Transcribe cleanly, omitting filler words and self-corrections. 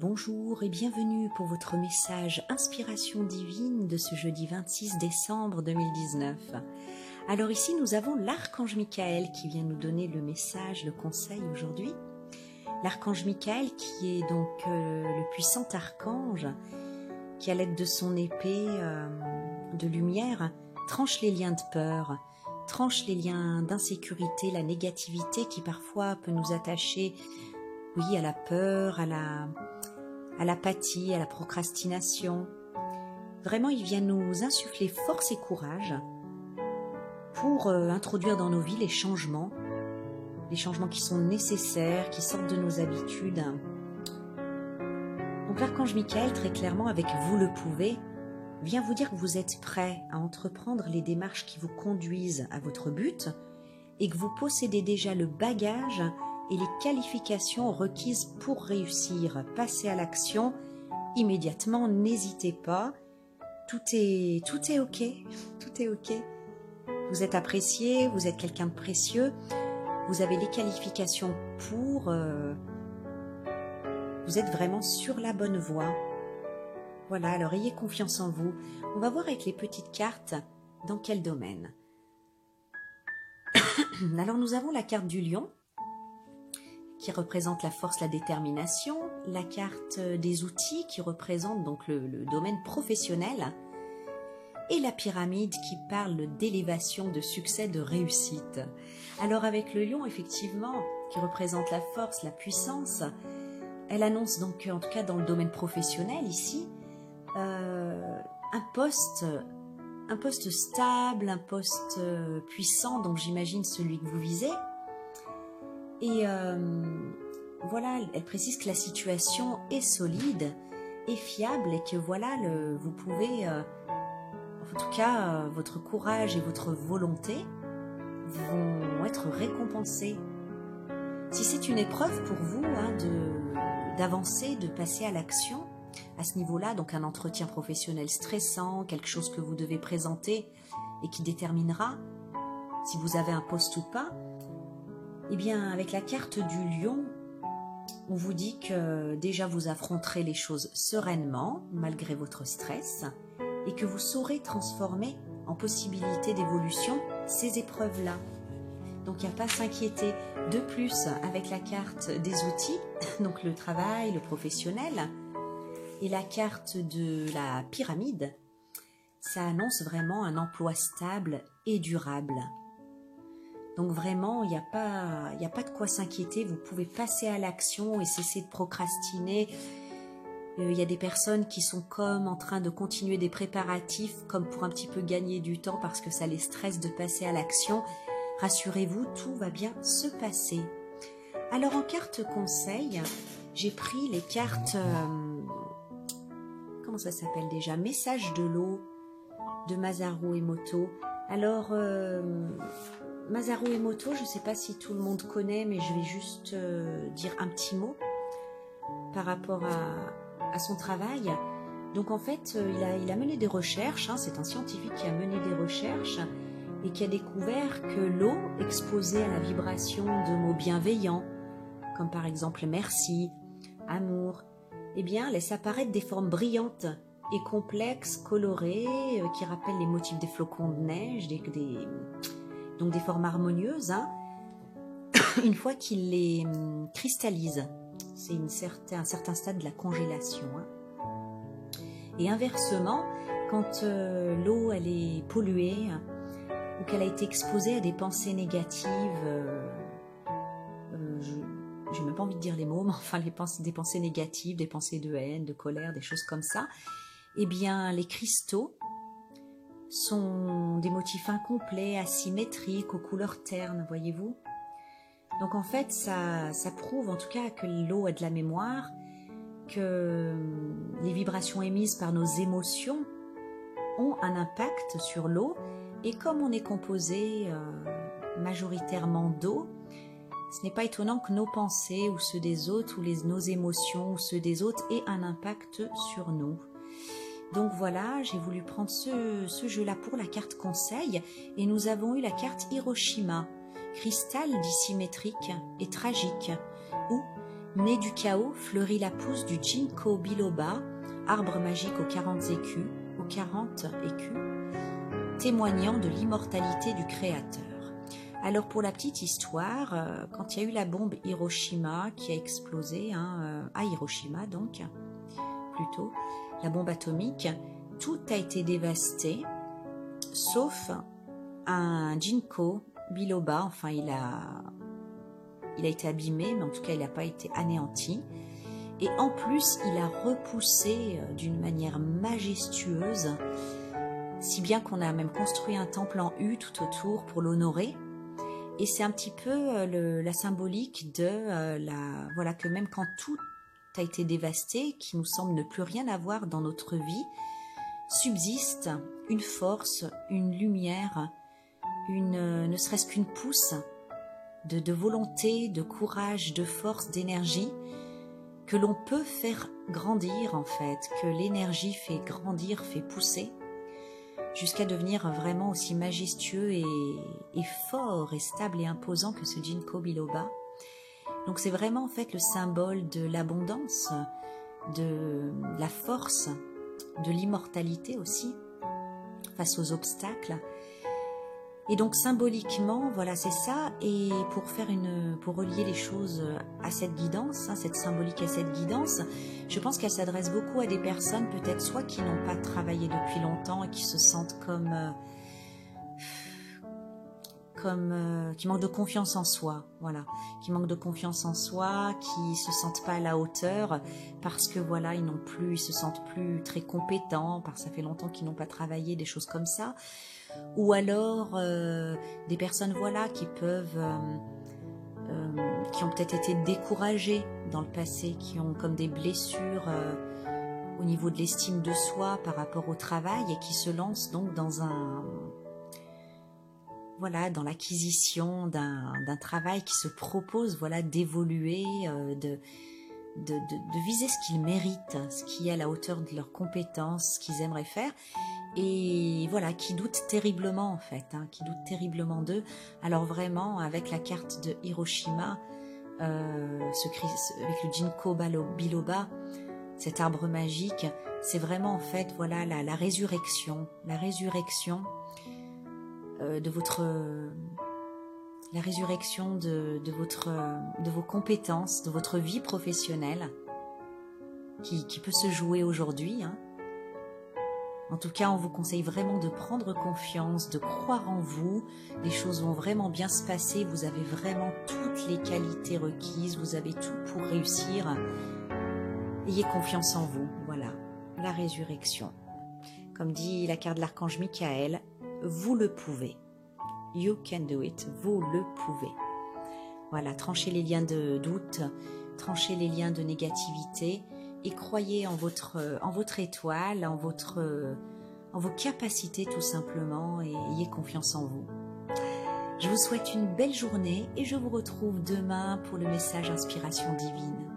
Bonjour et bienvenue pour votre message Inspiration divine de ce jeudi 26 décembre 2019. Alors ici nous avons l'archange Michael qui vient nous donner le message, le conseil aujourd'hui. L'archange Michael qui est donc le puissant archange qui à l'aide de son épée de lumière tranche les liens de peur, tranche les liens d'insécurité, la négativité qui parfois peut nous attacher à la peur, à l'apathie, à la procrastination. Vraiment, il vient nous insuffler force et courage pour introduire dans nos vies les changements qui sont nécessaires, qui sortent de nos habitudes. Donc l'archange Michael, très clairement, avec vous le pouvez, vient vous dire que vous êtes prêt à entreprendre les démarches qui vous conduisent à votre but et que vous possédez déjà le bagage et les qualifications requises pour réussir. Passez à l'action immédiatement, n'hésitez pas. Tout est ok, tout est ok. Vous êtes apprécié, vous êtes quelqu'un de précieux, vous avez les qualifications pour... vous êtes vraiment sur la bonne voie. Voilà, alors ayez confiance en vous. On va voir avec les petites cartes dans quel domaine. Alors nous avons la carte du lion, qui représente la force, la détermination, la carte des outils qui représente donc le domaine professionnel et la pyramide qui parle d'élévation, de succès, de réussite. Alors avec le lion, effectivement, qui représente la force, la puissance, elle annonce donc, en tout cas dans le domaine professionnel ici, un poste stable, un poste puissant, donc j'imagine celui que vous visez. Et voilà, elle précise que la situation est solide et fiable et que voilà, vous pouvez, en tout cas, votre courage et votre volonté vont être récompensés. Si c'est une épreuve pour vous d'avancer, de passer à l'action à ce niveau-là, donc un entretien professionnel stressant, quelque chose que vous devez présenter et qui déterminera si vous avez un poste ou pas, eh bien, avec la carte du lion, on vous dit que déjà vous affronterez les choses sereinement, malgré votre stress, et que vous saurez transformer en possibilité d'évolution ces épreuves-là. Donc, il n'y a pas à s'inquiéter. De plus, avec la carte des outils, donc le travail, le professionnel, et la carte de la pyramide, ça annonce vraiment un emploi stable et durable. Donc vraiment, il n'y a pas de quoi s'inquiéter, vous pouvez passer à l'action et cesser de procrastiner. Il y a des personnes qui sont comme en train de continuer des préparatifs, comme pour un petit peu gagner du temps parce que ça les stresse de passer à l'action. Rassurez-vous, tout va bien se passer. Alors en carte conseil, j'ai pris les cartes, comment ça s'appelle déjà? Message de l'eau de Masaru Emoto. Alors... Masaru Emoto, je ne sais pas si tout le monde connaît, mais je vais juste dire un petit mot par rapport à son travail. Donc en fait, il a mené des recherches, c'est un scientifique qui a mené des recherches et qui a découvert que l'eau exposée à la vibration de mots bienveillants, comme par exemple merci, amour, eh bien, laisse apparaître des formes brillantes et complexes, colorées, qui rappellent les motifs des flocons de neige, donc des formes harmonieuses, une fois qu'il les cristallise. C'est un certain stade de la congélation. Et inversement, quand l'eau elle est polluée ou qu'elle a été exposée à des pensées négatives, je n'ai même pas envie de dire les mots, mais enfin des pensées négatives, des pensées de haine, de colère, des choses comme ça, eh bien les cristaux sont des motifs incomplets, asymétriques, aux couleurs ternes, voyez-vous. Donc en fait, ça prouve en tout cas que l'eau a de la mémoire, que les vibrations émises par nos émotions ont un impact sur l'eau, et comme on est composé majoritairement d'eau, ce n'est pas étonnant que nos pensées ou ceux des autres, ou nos émotions ou ceux des autres aient un impact sur nous. Donc voilà, j'ai voulu prendre ce jeu-là pour la carte conseil, et nous avons eu la carte Hiroshima, cristal dissymétrique et tragique, ou Né du chaos, fleurit la pousse du Ginkgo biloba, arbre magique aux 40 écus, témoignant de l'immortalité du Créateur. Alors pour la petite histoire, quand il y a eu la bombe Hiroshima qui a explosé, à Hiroshima donc, plutôt, la bombe atomique, tout a été dévasté, sauf un Ginkgo biloba, enfin il a été abîmé, mais en tout cas il n'a pas été anéanti. Et en plus, il a repoussé d'une manière majestueuse, si bien qu'on a même construit un temple en U tout autour pour l'honorer. Et c'est un petit peu la symbolique de voilà, que même quand tout a été dévasté, qui nous semble ne plus rien avoir dans notre vie, subsiste une force, une lumière, ne serait-ce qu'une pousse de volonté, de courage, de force, d'énergie, que l'on peut faire grandir en fait, que l'énergie fait grandir, fait pousser, jusqu'à devenir vraiment aussi majestueux et fort et stable et imposant que ce Ginkgo biloba. Donc c'est vraiment en fait le symbole de l'abondance, de la force, de l'immortalité aussi, face aux obstacles. Et donc symboliquement, voilà, c'est ça. Et pour relier les choses à cette guidance, cette symbolique à cette guidance, je pense qu'elle s'adresse beaucoup à des personnes peut-être soit qui n'ont pas travaillé depuis longtemps et qui se sentent qui manquent de confiance en soi, voilà, qui manquent de confiance en soi, qui se sentent pas à la hauteur parce que voilà, ils se sentent plus très compétents, parce que ça fait longtemps qu'ils n'ont pas travaillé, des choses comme ça. Ou alors des personnes voilà qui ont peut-être été découragées dans le passé, qui ont comme des blessures au niveau de l'estime de soi par rapport au travail et qui se lancent donc dans dans l'acquisition d'un travail qui se propose d'évoluer, de viser ce qu'ils méritent, ce qui est à la hauteur de leurs compétences, ce qu'ils aimeraient faire. Et voilà, qui doutent terriblement en fait, qui doutent terriblement d'eux. Alors vraiment, avec la carte de Hiroshima, avec le Ginkgo biloba, cet arbre magique, c'est vraiment en fait la résurrection de vos compétences, de votre vie professionnelle, qui peut se jouer aujourd'hui. En tout cas, on vous conseille vraiment de prendre confiance, de croire en vous. Les choses vont vraiment bien se passer. Vous avez vraiment toutes les qualités requises. Vous avez tout pour réussir. Ayez confiance en vous. Voilà, la résurrection. Comme dit la carte de l'archange Michael, vous le pouvez. You can do it. Vous le pouvez. Voilà, tranchez les liens de doute, tranchez les liens de négativité. Et croyez en votre étoile, en vos capacités tout simplement, et ayez confiance en vous. Je vous souhaite une belle journée et je vous retrouve demain pour le message Inspiration Divine.